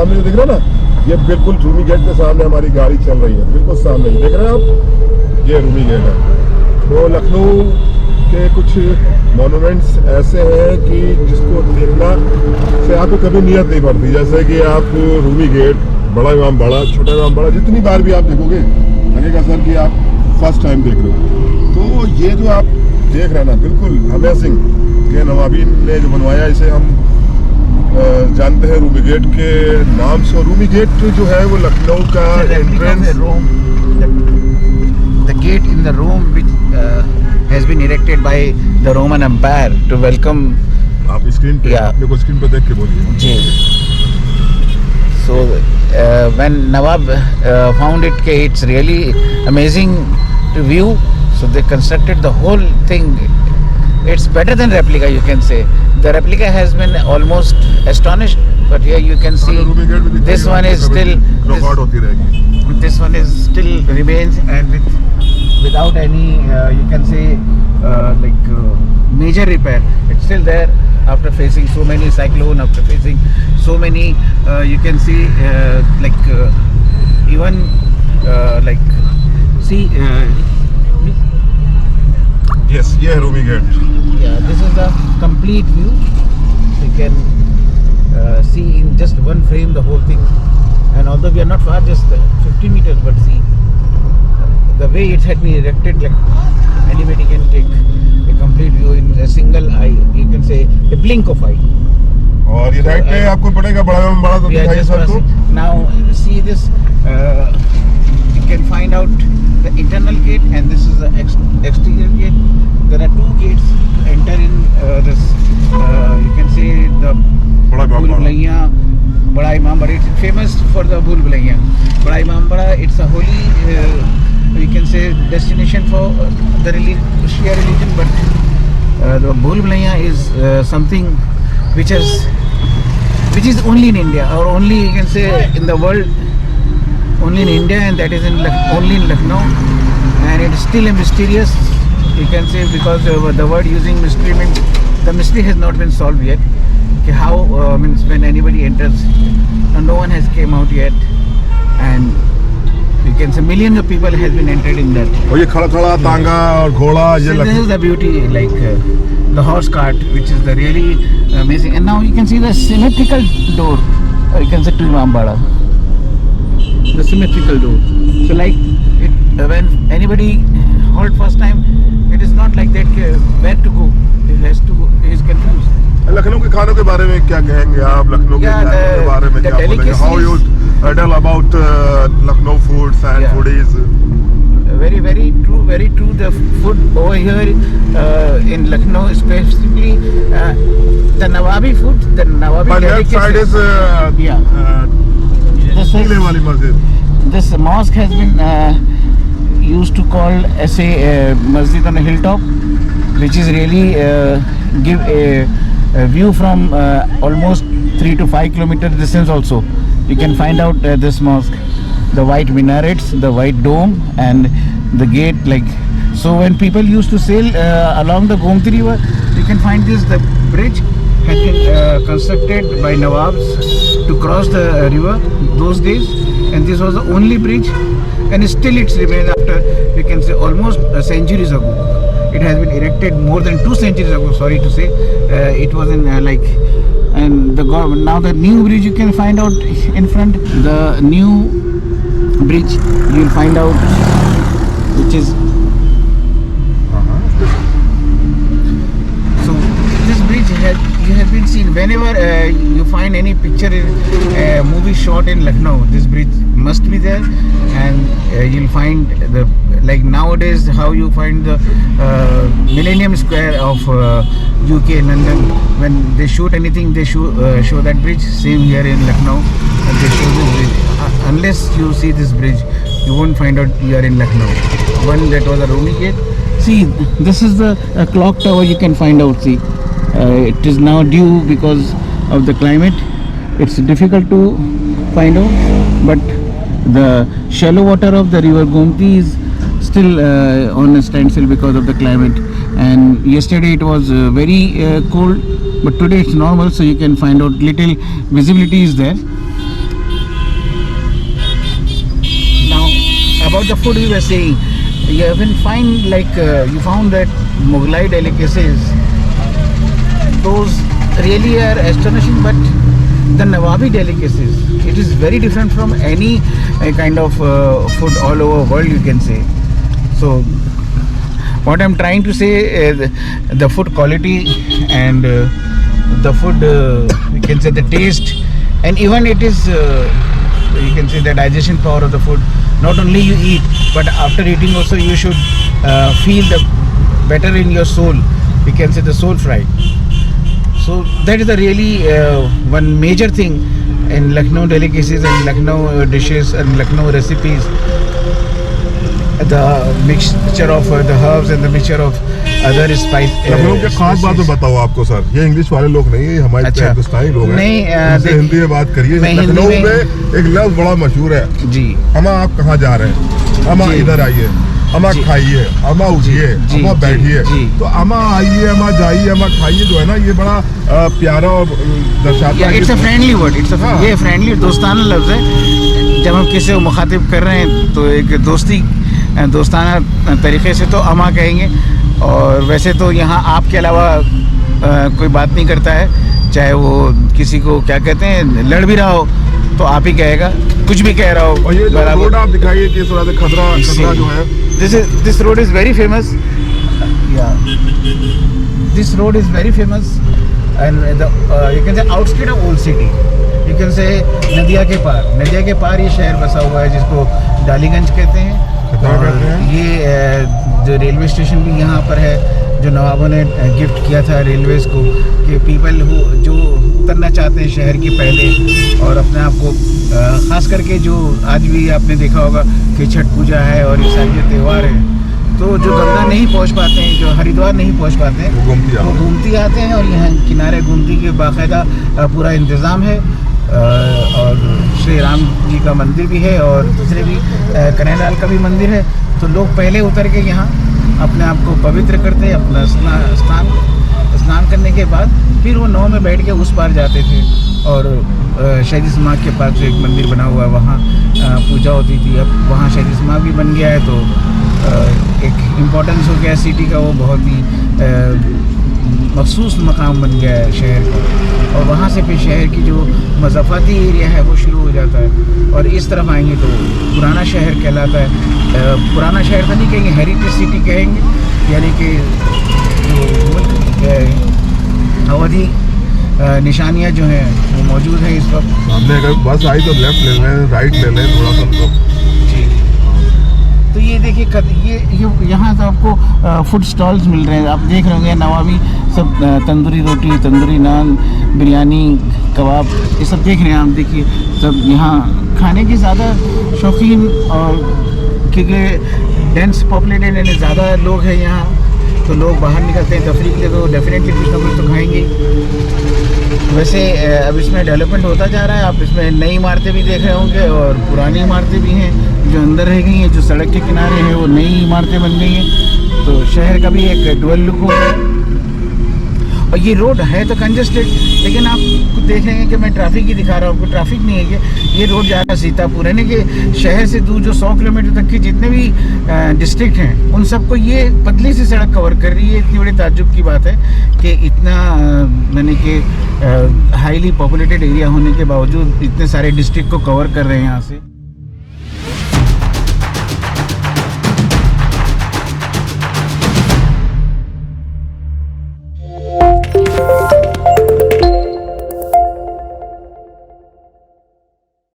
सामने जो दिख रहा है ना, ये बिल्कुल रूमी गेट के सामने हमारी गाड़ी चल रही है, बिल्कुल सामने ही देख रहे हैं आप, ये रूमी गेट है। तो लखनऊ के कुछ मॉन्यूमेंट्स ऐसे हैं कि जिसको देखना से आपको कभी नीयत नहीं पड़ती। जैसे कि आप रूमी गेट, बड़ा इमाम बाड़ा, छोटा इमाम बाड़ा, जितनी बार भी आप देखोगे लगेगा सर कि आप फर्स्ट टाइम देख रहे हो। तो ये जो आप देख रहे हैं ना, बिल्कुल अमेजिंग, ये नवाबी ने जो बनवाया, इसे हम जानते हैं रूमी गेट के नाम से। और रूमी गेट जो है वो लखनऊ का entrance, the gate in the Rome which has been erected by the Roman Empire to welcome. आप स्क्रीन पे, अपने को स्क्रीन पे देख के बोलिए जी। So when Nawab found it, it's really amazing to view. So they constructed the whole thing. It's better than replica, you can say. The replica has been almost astonished, but here you can see this one is still. This one is still remains, and without any you can say major repair. It's still there after facing so many cyclone, after facing so many you can see even see yes, ये है Rumi gate. yeah, this is the complete view. You can see in just one frame the whole thing, and although we are not far, just 50 meters, but see the way it had been erected, like anybody can take a complete view in a single eye, you can say a blink of eye. और ये right पे आपको पड़ेगा बड़ा तो दिखाइए sir को। Now see this, you can find out the internal gate, and this is the exterior gate. There are two gates to enter in this you can say the Bhul Bhulaiya, Bada Imam Bada. It's famous for the Bhul Bhulaiya. Bada Imam Bada, it's a holy you can say destination for the Shia religion, but the Bhul Bhulaiya is something which is only in India, or only you can say in the world, only in India, and that is only in Lucknow, and it is still a mysterious, you can say, because the word using mystery means the mystery has not been solved yet. Okay, how means when anybody enters, no one has came out yet, and you can say millions of people has been entered in that. और ये खड़ा तांगा और घोड़ा, ये this is the beauty, like the horse cart, which is the really amazing. And now you can see the symmetrical door, you can say to Imam Bada, the symmetrical door. So like when anybody hold first time, it is not like that where to go, he has to go, he is confused. Lucknow के खानों के बारे में क्या कहेंगे आप? लखनऊ के खानों के बारे में क्या बोलेंगे? How you tell about Lucknow foods and foodies? Very true. The food over here in Lucknow, specifically the Nawabi food, the Nawabi. But that side is this mosque has been used to call as a masjid on a hilltop, which is really give a view from almost 3 to 5 kilometer distance. Also you can find out this mosque, the white minarets, the white dome, and the gate. Like, so when people used to sail along the Gomti river, you can find this, the bridge has been constructed by Nawabs to cross the river those days, and this was the only bridge, and still it's remained after, you can say, almost centuries ago. It has been erected more than 2 centuries ago, sorry to say. It was in and now the new bridge you can find out in front, the new bridge you will find out, which is so this bridge you have been seen whenever you find any picture in movie shot in Lucknow, this bridge must be there, and you'll find the, like nowadays how you find the Millennium Square of UK, London, when they shoot anything they show that bridge. Same here in Lucknow, they show this bridge. Unless you see this bridge, you won't find out you are in Lucknow. One that was a Rumi gate. See, this is the clock tower you can find out. See, it is now due because of the climate. It's difficult to find out, but the shallow water of the river Gomti is still on a standstill because of the climate. And yesterday it was very cold, but today it's normal, so you can find out little visibility is there. about the food we were saying, you even find like you found that Mughlai delicacies, those really are astonishing, but the Nawabi delicacies, it is very different from any kind of food all over world, you can say. So what I'm trying to say is the food quality and the food, you can say the taste, and even it is you can say the digestion power of the food. Not only you eat, but after eating also you should feel the better in your soul. We can say the soul fry. So that is the really one major thing in Lucknow delicacies and Lucknow dishes and Lucknow recipes. The mixture of the herbs and the mixture of other spice. Lucknow के खास बात मैं बताऊँ आपको sir, ये English वाले लोग नहीं है, हमारे अच्छा। हिंदुस्तानी लोग हैं। नहीं, इनसे हिंदी में बात करिए। लखनऊ में एक लफ्ज बड़ा मशहूर है जी, अमा आप कहाँ जा रहे हैं, अमा इधर आइए, अमा खाइए, अमा उठिए, अमा बैठिए। तो अमा आइए, अमा जाइए, अमा खाइए जो है ना, ये बड़ा प्यारा और दर्शाता है। इट्स अ फ्रेंडली वर्ड, ये फ्रेंडली दोस्ताना लफ्ज है। जब हम किसी को मुखातिब कर रहे हैं तो एक दोस्ताना तरीके से तो अमा कहेंगे, और वैसे तो यहाँ आप के अलावा कोई बात नहीं करता है, चाहे वो किसी को क्या कहते हैं लड़ भी रहा हो तो आप ही कहेगा, कुछ भी कह रहा हो। और ये जो रोड आप दिखाइए कि थोड़ा सा खतरा जो है, this road is very famous. Yeah, this road is very famous, and the you can say outskirts of old city. You can say नदिया के पार ये शहर बसा हुआ है जिसको डालीगंज कहते हैं। और ये जो रेलवे स्टेशन भी यहाँ पर है, जो नवाबों ने गिफ्ट किया था रेलवेज़ को, कि पीपल जो उतरना चाहते हैं शहर के पहले और अपने आप को ख़ास करके जो आज भी आपने देखा होगा कि छठ पूजा है और ये सारे त्यौहार हैं, तो जो गंगा नहीं पहुँच पाते हैं, जो हरिद्वार नहीं पहुँच पाते हैं, वो घूमती आते हैं और यहाँ किनारे घूमती के बाकायदा पूरा इंतज़ाम है। और श्री राम जी का मंदिर भी है और दूसरे भी कन्हैयालाल का भी मंदिर है। तो लोग पहले उतर के यहाँ अपने आप को पवित्र करते हैं, अपना स्नान करने के बाद फिर वो नाव में बैठ के उस पार जाते थे, और शहीद स्मारक के पास जो एक मंदिर बना हुआ है वहाँ पूजा होती थी। अब वहाँ शहीद स्मारक भी बन गया है, तो एक इम्पोर्टेंस हो गया सिटी का, वो बहुत ही मखसूस मकाम बन गया है शहर का, और वहाँ से फिर शहर की जो मज़ाफ़ाती एरिया है वो शुरू हो जाता है। और इस तरफ आएंगे तो पुराना शहर कहलाता है। पुराना शहर तो नहीं कहेंगे, हेरिटेज सिटी कहेंगे, यानी कि जो मुल्क की अवधि निशानियाँ जो हैं वो मौजूद हैं इस वक्त। सामने अगर बस आई तो लेफ्ट ले लें, राइट ले लें, थोड़ा सा उनको। तो ये देखिए ये यहाँ तो आपको फूड स्टॉल्स मिल रहे हैं, आप देख रहे होंगे नवाबी सब, तंदूरी रोटी, तंदूरी नान, बिरयानी, कबाब, ये सब देख रहे हैं आप। देखिए सब यहाँ खाने की ज़्यादा शौकीन, और क्योंकि डेंस पॉपुलेटेड यानी ज़्यादा लोग हैं यहाँ, तो लोग बाहर निकलते हैं तफरीह के लिए, तो डेफिनेटली कुछ ना कुछ तो खाएंगे। वैसे अब इसमें डेवलपमेंट होता जा रहा है, आप इसमें नई इमारतें भी देख रहे होंगे और पुरानी इमारतें भी हैं जो अंदर रह गई हैं, जो सड़क के किनारे हैं वो नई इमारतें बन गई हैं। तो शहर का भी एक डुअल लुक होगा। और ये रोड है तो कंजेस्टेड, लेकिन आप देख रहे हैं कि मैं ट्रैफिक ही दिखा रहा हूँ, आपको ट्रैफिक नहीं है कि ये रोड जा रहा है सीतापुर, यानी कि शहर से दूर जो 100 किलोमीटर तक की जितने भी डिस्ट्रिक्ट हैं उन सबको ये पतली सी सड़क कवर कर रही है। इतनी बड़ी ताज्जुब की बात है कि इतना यानी कि हाईली पॉपुलेटेड एरिया होने के बावजूद इतने सारे डिस्ट्रिक्ट को कवर कर रहे हैं यहाँ से।